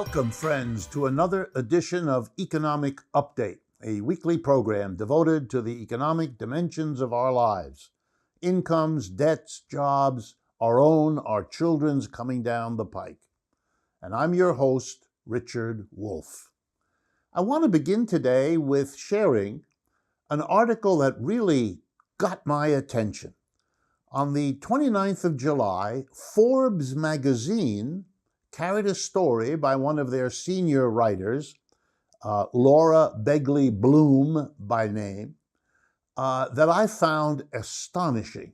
Welcome, friends, to another edition of Economic Update, a weekly program devoted to the economic dimensions of our lives. Incomes, debts, jobs, our own, our children's coming down the pike. And I'm your host, Richard Wolff. I want to begin today with sharing an article that really got my attention. On the 29th of July, Forbes magazine carried a story by one of their senior writers, Laura Begley Bloom by name, that I found astonishing.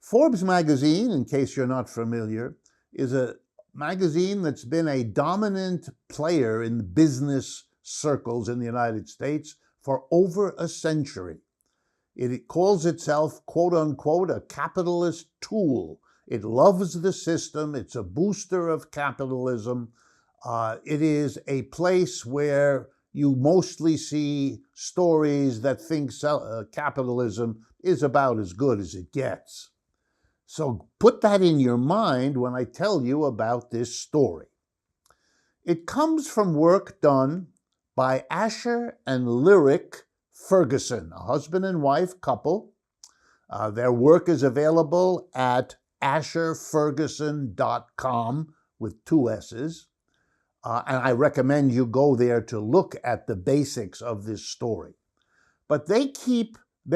Forbes magazine, in case you're not familiar, is a magazine that's been a dominant player in business circles in the United States for over a century. It calls itself, quote unquote, a capitalist tool. It loves the system. It's a booster of capitalism. It is a place where you mostly see stories that think capitalism is about as good as it gets. So put that in your mind when I tell you about this story. It comes from work done by Asher and Lyric Ferguson, a husband and wife couple. Their work is available at asherferguson.com with 2 S's. And I recommend you go there to look at the basics of this story. But they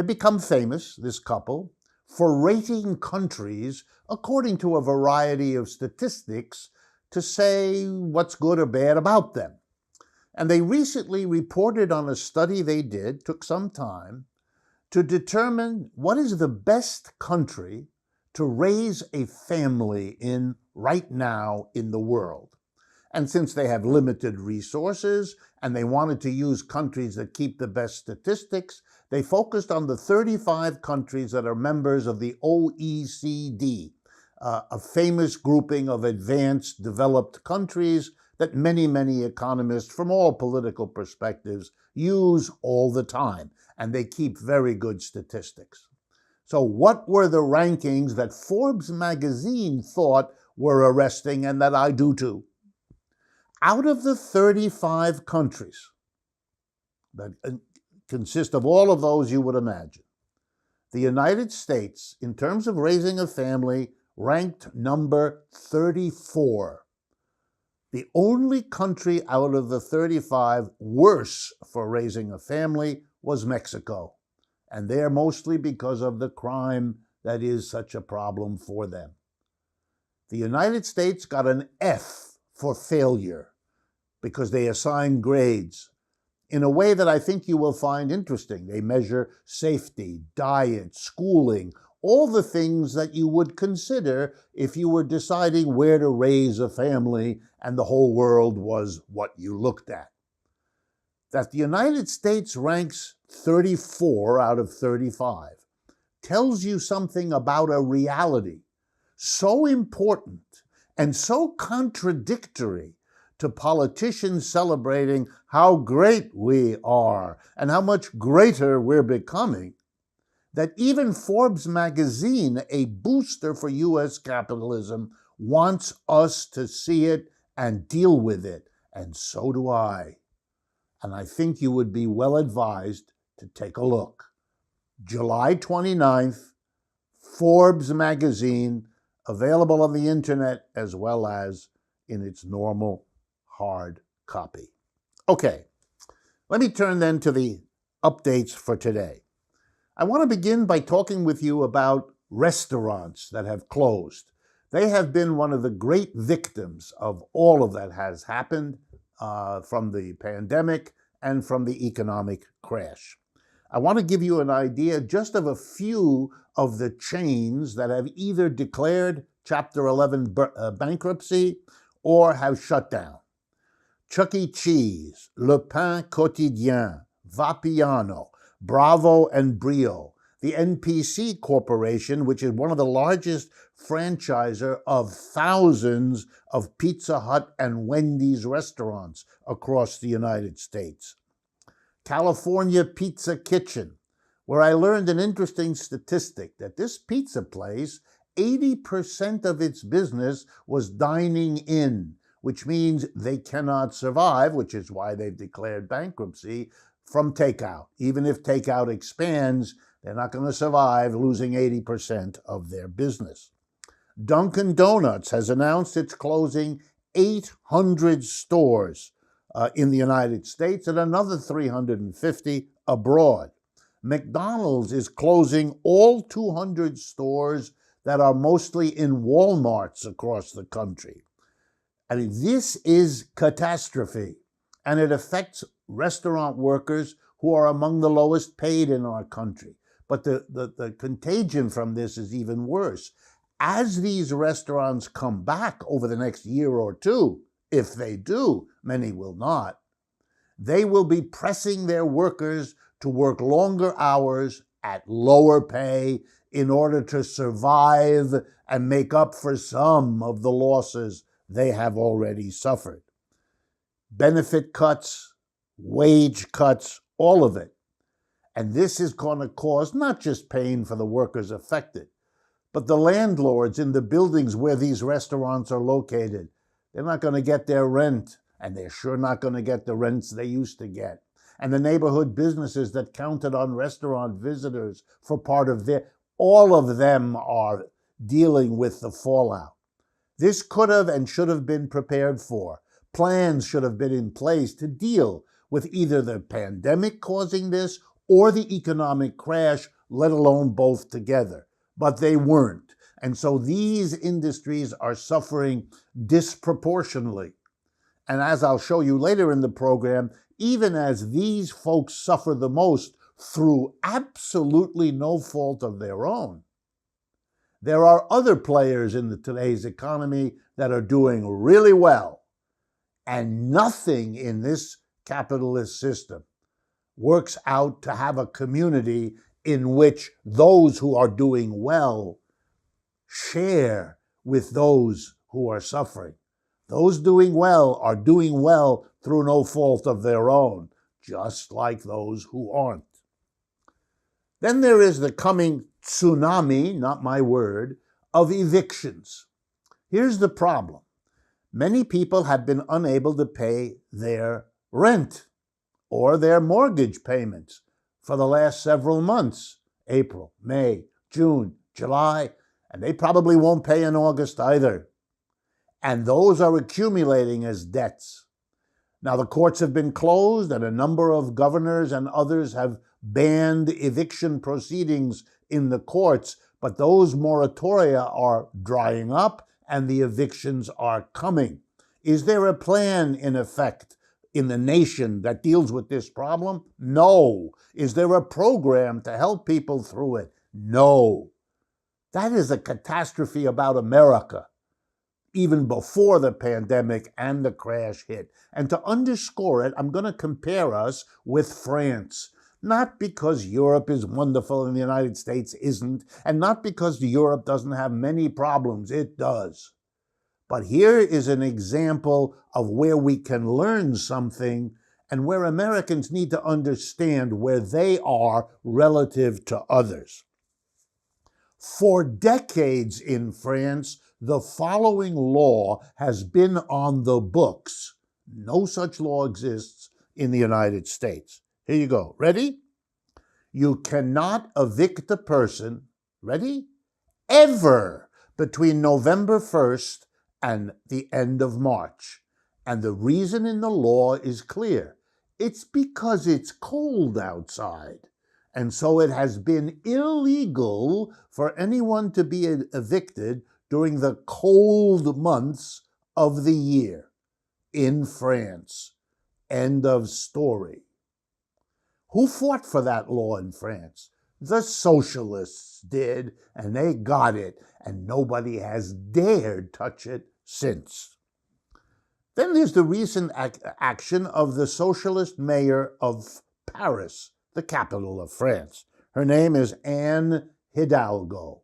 become famous, this couple, for rating countries according to a variety of statistics to say what's good or bad about them. And they recently reported on a study they did, took some time, to determine what is the best country to raise a family in right now in the world. And since they have limited resources and they wanted to use countries that keep the best statistics, they focused on the 35 countries that are members of the OECD, a famous grouping of advanced developed countries that many economists from all political perspectives use all the time, and they keep very good statistics. So what were the rankings that Forbes magazine thought were arresting and that I do too? Out of the 35 countries that consist of all of those you would imagine, the United States, in terms of raising a family, ranked number 34. The only country out of the 35 worse for raising a family was Mexico, and they're mostly because of the crime that is such a problem for them. The United States got an F for failure because they assign grades in a way that I think you will find interesting. They measure safety, diet, schooling, all the things that you would consider if you were deciding where to raise a family and the whole world was what you looked at. That the United States ranks 34 out of 35 tells you something about a reality so important and so contradictory to politicians celebrating how great we are and how much greater we're becoming, that even Forbes magazine, a booster for U.S. capitalism, wants us to see it and deal with it, and so do I. And I think you would be well advised to take a look. July 29th, Forbes magazine, available on the internet as well as in its normal hard copy. Okay, let me turn then to the updates for today. I want to begin by talking with you about restaurants that have closed. They have been one of the great victims of all of that has happened from the pandemic and from the economic crash. I want to give you an idea just of a few of the chains that have either declared Chapter 11 bankruptcy or have shut down. Chuck E. Cheese, Le Pain Quotidien, Vapiano, Bravo and Brio, the NPC Corporation, which is one of the largest franchisor of thousands of Pizza Hut and Wendy's restaurants across the United States. California Pizza Kitchen, where I learned an interesting statistic that this pizza place, 80% of its business was dining in, which means they cannot survive, which is why they've declared bankruptcy, from takeout. Even if takeout expands, they're not going to survive, losing 80% of their business. Dunkin' Donuts has announced it's closing 800 stores in the United States and another 350 abroad. McDonald's is closing all 200 stores that are mostly in Walmarts across the country. I mean, this is catastrophe, and it affects restaurant workers who are among the lowest paid in our country. But the contagion from this is even worse. As these restaurants come back over the next year or two, if they do, many will not, they will be pressing their workers to work longer hours at lower pay in order to survive and make up for some of the losses they have already suffered. Benefit cuts, wage cuts, all of it. And this is going to cause not just pain for the workers affected, but the landlords in the buildings where these restaurants are located. They're not going to get their rent, and they're sure not going to get the rents they used to get. And the neighborhood businesses that counted on restaurant visitors for part of all of them are dealing with the fallout. This could have and should have been prepared for. Plans should have been in place to deal with either the pandemic causing this or the economic crash, let alone both together. But they weren't. And so these industries are suffering disproportionately. And as I'll show you later in the program, even as these folks suffer the most through absolutely no fault of their own, there are other players in today's economy that are doing really well. And nothing in this capitalist system works out to have a community in which those who are doing well share with those who are suffering. Those doing well are doing well through no fault of their own, just like those who aren't. Then there is the coming tsunami, not my word, of evictions. Here's the problem. Many people have been unable to pay their rent or their mortgage payments for the last several months, April, May, June, July, and they probably won't pay in August either. And those are accumulating as debts. Now, the courts have been closed, and a number of governors and others have banned eviction proceedings in the courts, but those moratoria are drying up, and the evictions are coming. Is there a plan in effect in the nation that deals with this problem? No. Is there a program to help people through it? No. That is a catastrophe about America, even before the pandemic and the crash hit. And to underscore it, I'm going to compare us with France. Not because Europe is wonderful and the United States isn't, and not because Europe doesn't have many problems. It does. But here is an example of where we can learn something and where Americans need to understand where they are relative to others. For decades in France, the following law has been on the books. No such law exists in the United States. Here you go. Ready? You cannot evict a person, ready? Ever between November 1st and the end of March. And the reason in the law is clear. It's because it's cold outside. And so it has been illegal for anyone to be evicted during the cold months of the year in France. End of story. Who fought for that law in France? The socialists did, and they got it, and nobody has dared touch it since. Then there's the recent action of the socialist mayor of Paris, the capital of France. Her name is Anne Hidalgo,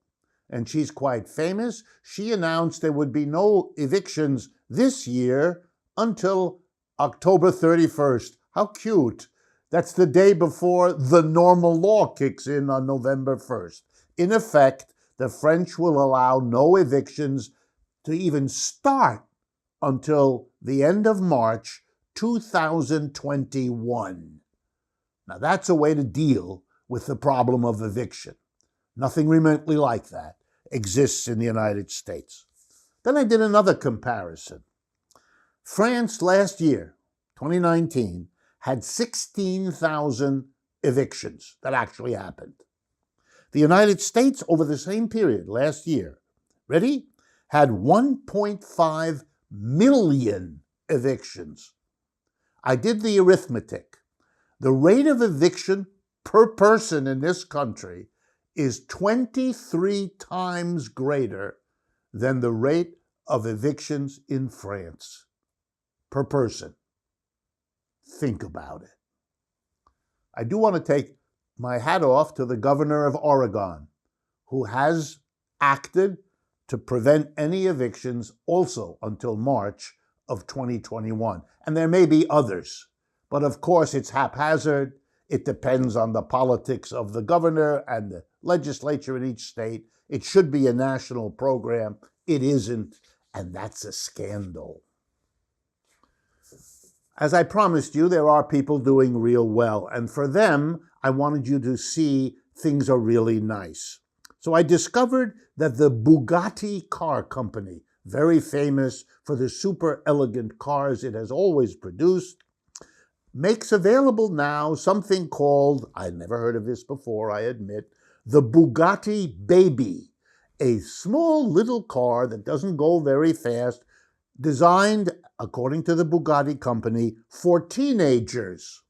and she's quite famous. She announced there would be no evictions this year until October 31st. How cute. That's the day before the normal law kicks in on November 1st. In effect, the French will allow no evictions to even start until the end of March 2021. Now, that's a way to deal with the problem of eviction. Nothing remotely like that exists in the United States. Then I did another comparison. France last year, 2019, had 16,000 evictions that actually happened. The United States, over the same period last year, ready, had 1.5 million evictions. I did the arithmetic. The rate of eviction per person in this country is 23 times greater than the rate of evictions in France per person. Think about it. I do want to take my hat off to the governor of Oregon, who has acted to prevent any evictions also until March of 2021. And there may be others, but of course it's haphazard. It depends on the politics of the governor and the legislature in each state. It should be a national program. It isn't, and that's a scandal. As I promised you, there are people doing real well, and for them, I wanted you to see things are really nice. So I discovered that the Bugatti car company, very famous for the super elegant cars it has always produced, makes available now something called, I'd never heard of this before, I admit, the Bugatti Baby, a small little car that doesn't go very fast, designed, according to the Bugatti company, for teenagers.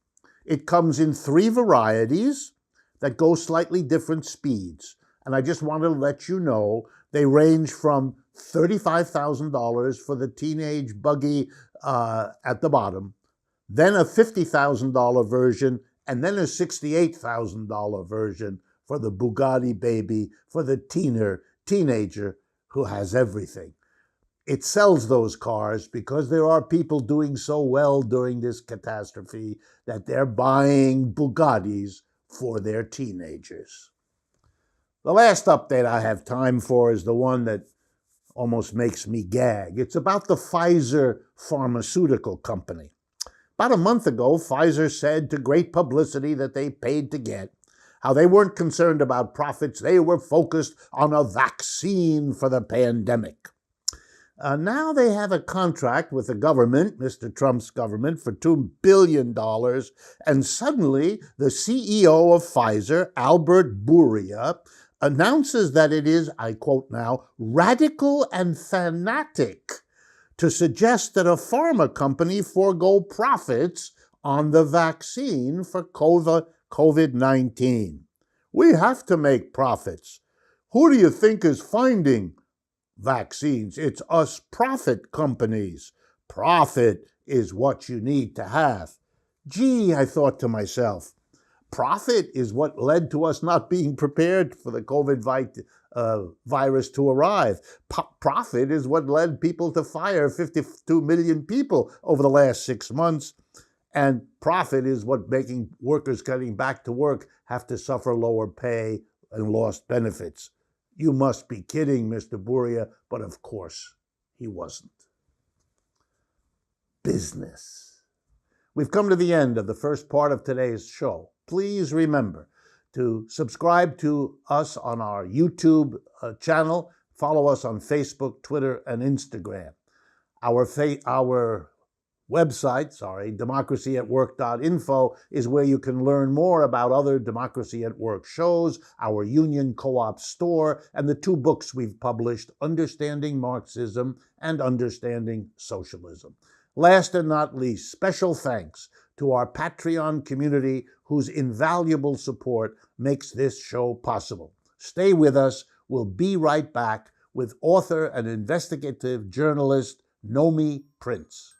It comes in 3 varieties that go slightly different speeds. And I just wanted to let you know they range from $35,000 for the teenage buggy at the bottom, then a $50,000 version, and then a $68,000 version for the Bugatti Baby for the teenager who has everything. It sells those cars because there are people doing so well during this catastrophe that they're buying Bugattis for their teenagers. The last update I have time for is the one that almost makes me gag. It's about the Pfizer Pharmaceutical company. About a month ago, Pfizer said to great publicity that they paid to get, how they weren't concerned about profits, they were focused on a vaccine for the pandemic. Now they have a contract with the government, Mr. Trump's government, for $2 billion, and suddenly the CEO of Pfizer, Albert Bourla, announces that it is, I quote now, radical and fanatic to suggest that a pharma company forego profits on the vaccine for COVID-19. We have to make profits. Who do you think is finding vaccines? It's us profit companies. Profit is what you need to have. Gee, I thought to myself, profit is what led to us not being prepared for the COVID virus to arrive. Profit is what led people to fire 52 million people over the last 6 months. And profit is what making workers getting back to work have to suffer lower pay and lost benefits. You must be kidding, Mr. Bourla, but of course he wasn't. Business. We've come to the end of the first part of today's show. Please remember to subscribe to us on our YouTube channel. Follow us on Facebook, Twitter, and Instagram. Our website, democracyatwork.info, is where you can learn more about other Democracy at Work shows, our Union Co-op store, and the 2 books we've published, Understanding Marxism and Understanding Socialism. Last and not least, special thanks to our Patreon community whose invaluable support makes this show possible. Stay with us. We'll be right back with author and investigative journalist Nomi Prins.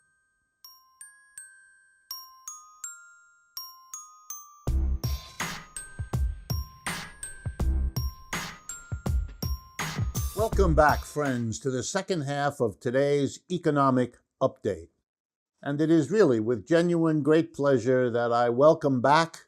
Welcome back, friends, to the second half of today's economic update. And it is really with genuine great pleasure that I welcome back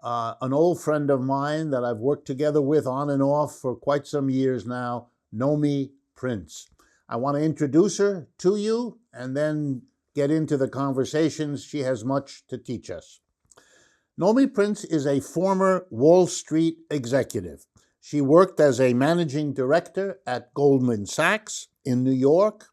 an old friend of mine that I've worked together with on and off for quite some years now, Nomi Prins. I want to introduce her to you and then get into the conversations. She has much to teach us. Nomi Prins is a former Wall Street executive. She worked as a managing director at Goldman Sachs in New York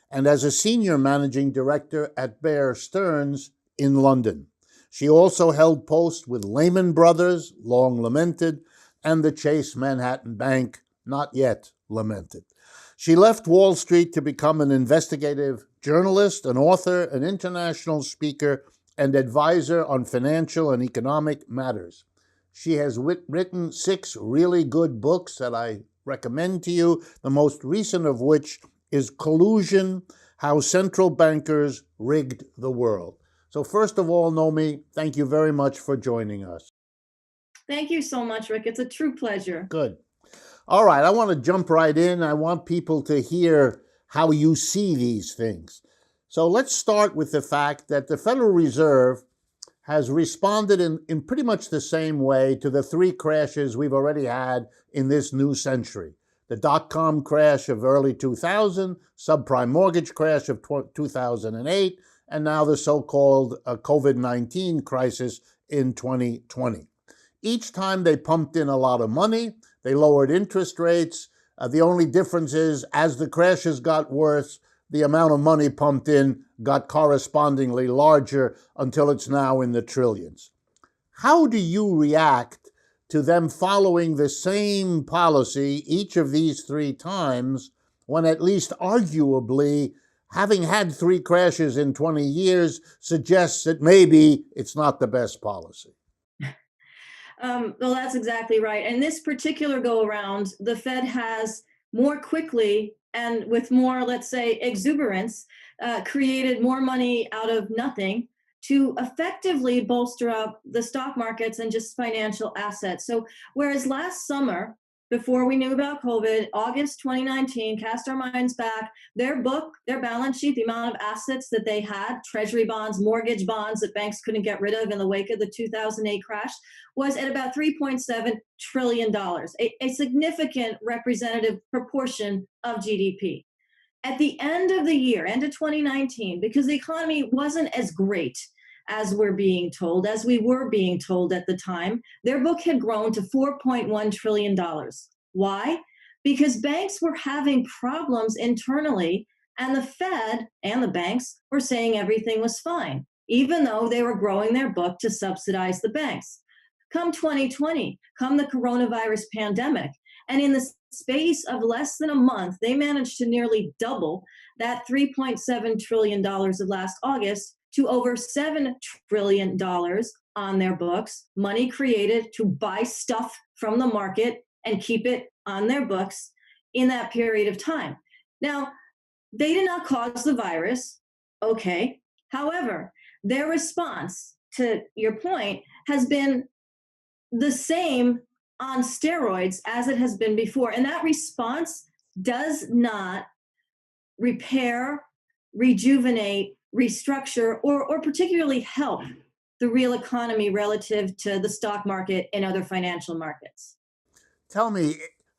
and as a senior managing director at Bear Stearns in London. She also held posts with Lehman Brothers, long lamented, and the Chase Manhattan Bank, not yet lamented. She left Wall Street to become an investigative journalist, an author, an international speaker, and advisor on financial and economic matters. She has written 6 really good books that I recommend to you, the most recent of which is Collusion: How Central Bankers Rigged the World. So first of all, Nomi, thank you very much for joining us. Thank you so much, Rick. It's a true pleasure. Good. All right, I want to jump right in. I want people to hear how you see these things. So let's start with the fact that the Federal Reserve has responded in pretty much the same way to the 3 crashes we've already had in this new century. The dot-com crash of early 2000, subprime mortgage crash of 2008, and now the so-called COVID-19 crisis in 2020. Each time they pumped in a lot of money, they lowered interest rates. The only difference is, as the crashes got worse, the amount of money pumped in got correspondingly larger until it's now in the trillions. How do you react to them following the same policy each of these 3 times when, at least arguably, having had 3 crashes in 20 years suggests that maybe it's not the best policy? Well, that's exactly right. And this particular go around, the Fed has more quickly and with more, let's say, exuberance, created more money out of nothing to effectively bolster up the stock markets and just financial assets. So whereas last summer, before we knew about COVID, August 2019, cast our minds back, their book, their balance sheet, the amount of assets that they had, treasury bonds, mortgage bonds that banks couldn't get rid of in the wake of the 2008 crash, was at about $3.7 trillion, a significant representative proportion of GDP. At the end of the year, end of 2019, because the economy wasn't as great as we were being told at the time, their book had grown to $4.1 trillion. Why? Because banks were having problems internally, and the Fed and the banks were saying everything was fine, even though they were growing their book to subsidize the banks. Come 2020, come the coronavirus pandemic, and in the space of less than a month, they managed to nearly double that $3.7 trillion of last August to over $7 trillion on their books, money created to buy stuff from the market and keep it on their books in that period of time. Now, they did not cause the virus, okay. However, their response, to your point, has been the same on steroids as it has been before. And that response does not repair, rejuvenate, restructure, or particularly help the real economy relative to the stock market and other financial markets. Tell me,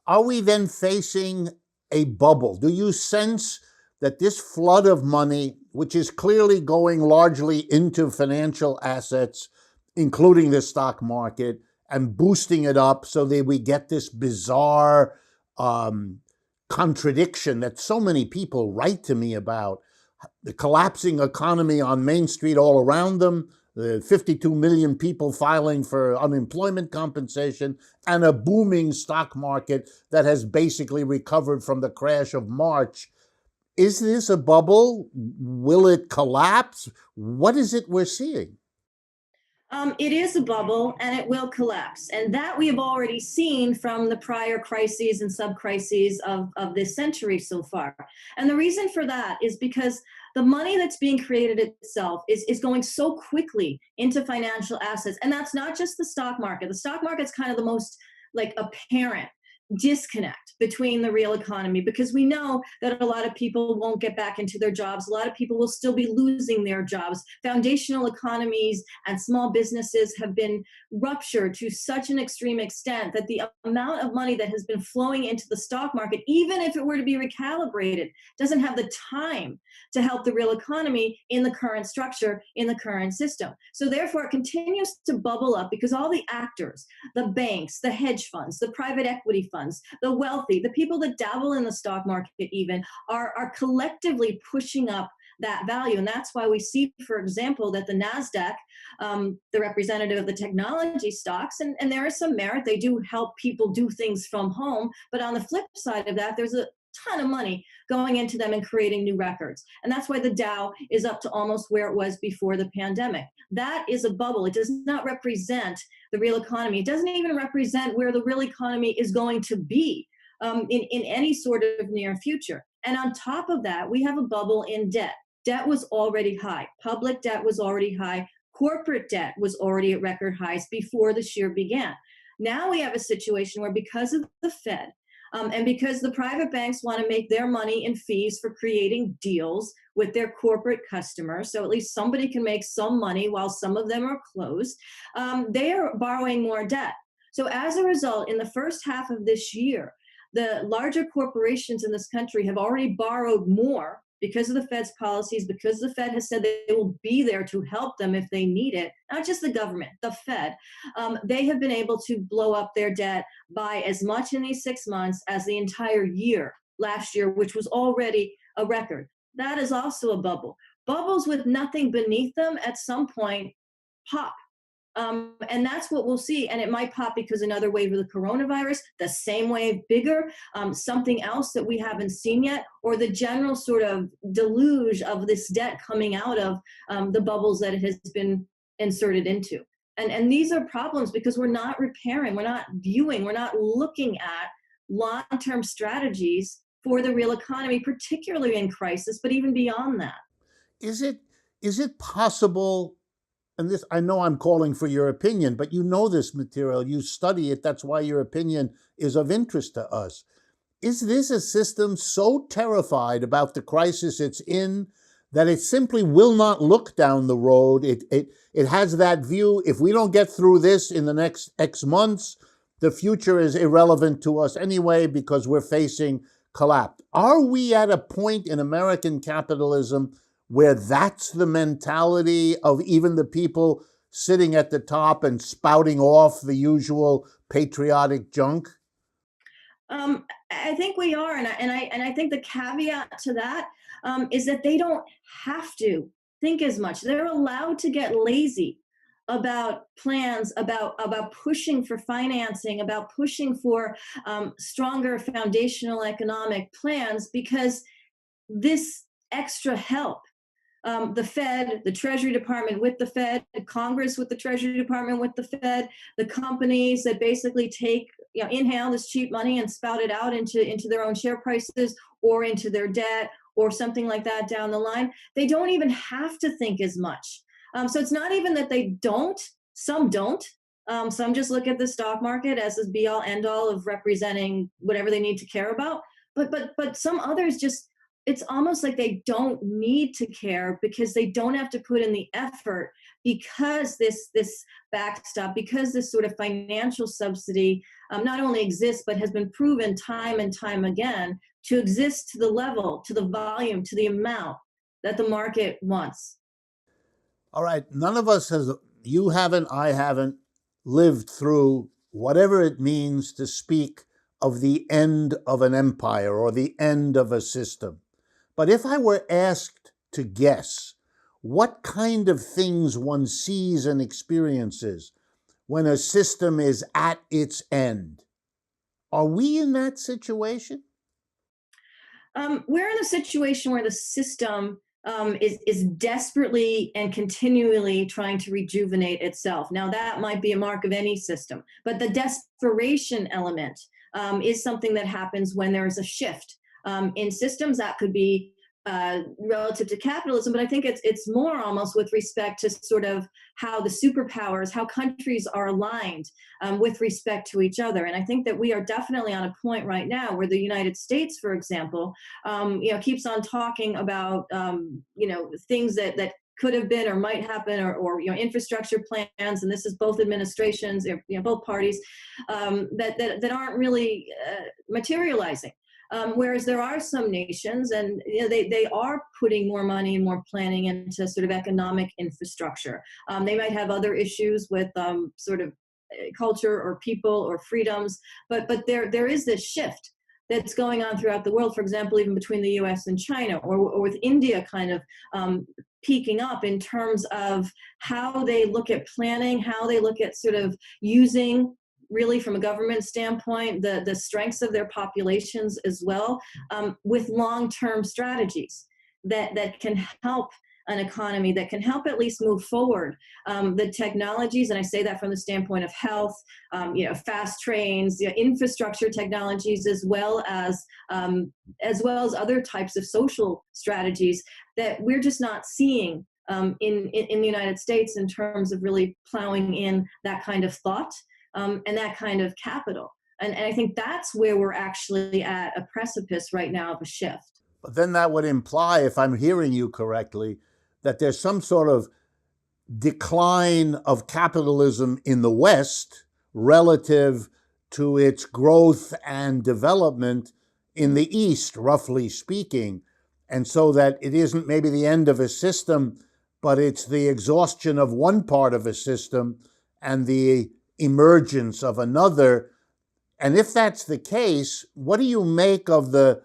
are we then facing a bubble? Do you sense that this flood of money, which is clearly going largely into financial assets, including the stock market, and boosting it up so that we get this bizarre contradiction that so many people write to me about, the collapsing economy on Main Street all around them, the 52 million people filing for unemployment compensation, and a booming stock market that has basically recovered from the crash of March? Is this a bubble? Will it collapse? What is it we're seeing? It is a bubble and it will collapse. And that we have already seen from the prior crises and sub-crises of this century so far. And the reason for that is because the money that's being created itself is going so quickly into financial assets. And that's not just the stock market. The stock market's kind of the most apparent disconnect between the real economy, because we know that a lot of people won't get back into their jobs. A lot of people will still be losing their jobs. Foundational economies and small businesses have been ruptured to such an extreme extent that the amount of money that has been flowing into the stock market, even if it were to be recalibrated, doesn't have the time to help the real economy in the current structure, in the current system. So therefore, it continues to bubble up because all the actors, the banks, the hedge funds, the private equity funds, the wealthy, the people that dabble in the stock market even, are collectively pushing up that value. And that's why we see, for example, that the NASDAQ, the representative of the technology stocks, and there is some merit, they do help people do things from home. But on the flip side of that, there's a ton of money going into them and creating new records. And that's why the Dow is up to almost where it was before the pandemic. That is a bubble. It does not represent the real economy. It doesn't even represent where the real economy is going to be in any sort of near future. And on top of that, we have a bubble in debt. Debt was already high. Public debt was already high. Corporate debt was already at record highs before this year began. Now we have a situation where, because of the Fed, and because the private banks want to make their money in fees for creating deals with their corporate customers, so at least somebody can make some money while some of them are closed, they are borrowing more debt. So as a result, in the first half of this year, the larger corporations in this country have already borrowed more because of the Fed's policies, because the Fed has said they will be there to help them if they need it, not just the government, the Fed. They have been able to blow up their debt by as much in these 6 months as the entire year last year, which was already a record. That is also a bubble. Bubbles with nothing beneath them at some point pop. And that's what we'll see. And it might pop because another wave of the coronavirus, the same wave, bigger, something else that we haven't seen yet, or the general sort of deluge of this debt coming out of the bubbles that it has been inserted into. And these are problems because we're not repairing, we're not viewing, we're not looking at long-term strategies for the real economy, particularly in crisis, but even beyond that. Is it possible, and this, I know I'm calling for your opinion, but you know this material, you study it, that's why your opinion is of interest to us. Is this a system so terrified about the crisis it's in that it simply will not look down the road? It has that view, if we don't get through this in the next X months, the future is irrelevant to us anyway because we're facing collapse. Are we at a point in American capitalism where that's the mentality of even the people sitting at the top and spouting off the usual patriotic junk? I think we are, and I think the caveat to that is that they don't have to think as much. They're allowed to get lazy about plans, about pushing for financing, about pushing for stronger foundational economic plans, because this extra help, the Fed, the Treasury Department with the Fed, the Congress with the Treasury Department with the Fed, the companies that basically take, inhale this cheap money and spout it out into their own share prices or into their debt or something like that down the line. They don't even have to think as much. So it's not even that they don't. Some don't. Some just look at the stock market as this be all end all of representing whatever they need to care about. But some others just, it's almost like they don't need to care because they don't have to put in the effort, because this backstop, because this sort of financial subsidy not only exists but has been proven time and time again to exist to the level, to the volume, to the amount that the market wants. All right, none of us has, you haven't, I haven't lived through whatever it means to speak of the end of an empire or the end of a system. But if I were asked to guess what kind of things one sees and experiences when a system is at its end, are we in that situation? We're in a situation where the system is desperately and continually trying to rejuvenate itself. Now, that might be a mark of any system, but the desperation element is something that happens when there is a shift in systems. That could be relative to capitalism, but I think it's more almost with respect to sort of how the superpowers, how countries are aligned with respect to each other. And I think that we are definitely on a point right now where the United States, for example, keeps on talking about things that could have been or might happen, or infrastructure plans, and this is both administrations, both parties, that aren't really materializing. Whereas there are some nations, and they are putting more money and more planning into sort of economic infrastructure. They might have other issues with sort of culture or people or freedoms, but there is this shift that's going on throughout the world. For example, even between the U.S. and China, or with India kind of peaking up in terms of how they look at planning, how they look at sort of using, really from a government standpoint, the strengths of their populations as well, with long-term strategies that can help an economy, that can help at least move forward the technologies. And I say that from the standpoint of health, fast trains, infrastructure technologies, as well as other types of social strategies that we're just not seeing in the United States in terms of really plowing in that kind of thought and that kind of capital. And I think that's where we're actually at a precipice right now of a shift. But then that would imply, if I'm hearing you correctly, that there's some sort of decline of capitalism in the West relative to its growth and development in the East, roughly speaking. And so that it isn't maybe the end of a system, but it's the exhaustion of one part of a system and the emergence of another. And if that's the case, what do you make of the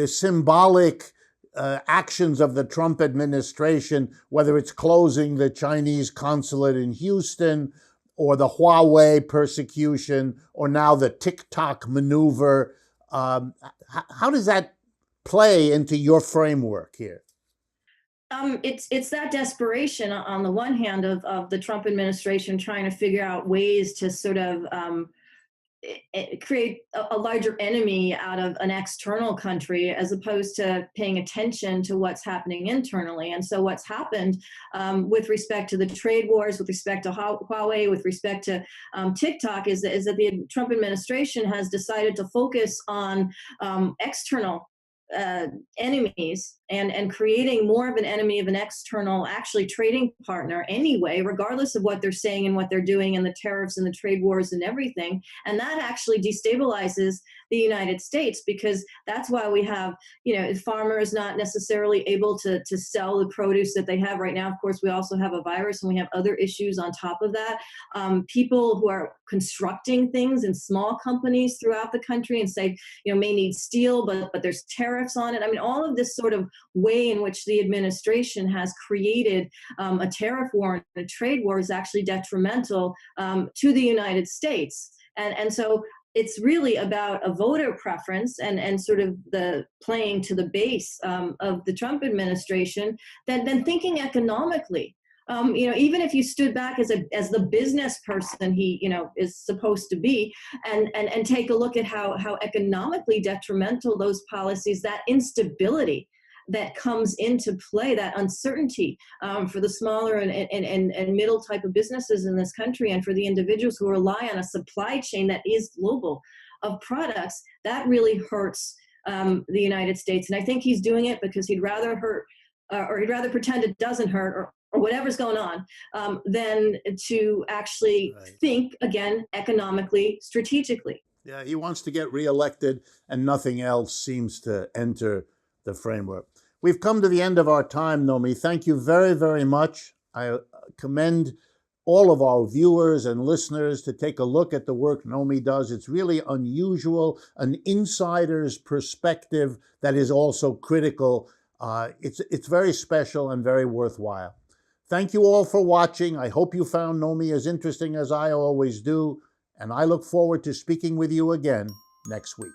symbolic actions of the Trump administration, whether it's closing the Chinese consulate in Houston, or the Huawei persecution, or now the TikTok maneuver? How does that play into your framework here? It's that desperation on the one hand of the Trump administration trying to figure out ways to sort of create a larger enemy out of an external country, as opposed to paying attention to what's happening internally. And so what's happened with respect to the trade wars, with respect to Huawei, with respect to TikTok, is that the Trump administration has decided to focus on external enemies and creating more of an enemy of an external, actually trading partner anyway, regardless of what they're saying and what they're doing, and the tariffs and the trade wars and everything. And that actually destabilizes the United States, because that's why we have, farmers not necessarily able to sell the produce that they have right now. Of course, we also have a virus, and we have other issues on top of that. People who are constructing things in small companies throughout the country and say, may need steel, but there's tariffs on it. I mean, all of this sort of way in which the administration has created a tariff war and a trade war is actually detrimental to the United States. And so it's really about a voter preference and sort of the playing to the base of the Trump administration, than thinking economically. Even if you stood back as the business person he is supposed to be, and take a look at how economically detrimental those policies, that instability that comes into play, that uncertainty for the smaller and middle type of businesses in this country, and for the individuals who rely on a supply chain that is global of products, that really hurts the United States. And I think he's doing it because he'd rather hurt, or he'd rather pretend it doesn't hurt, or whatever's going on, than to actually think, again, economically, strategically. Yeah, he wants to get reelected, and nothing else seems to enter the framework. We've come to the end of our time, Nomi. Thank you very, very much. I commend all of our viewers and listeners to take a look at the work Nomi does. It's really unusual, an insider's perspective that is also critical. It's very special and very worthwhile. Thank you all for watching. I hope you found Nomi as interesting as I always do, and I look forward to speaking with you again next week.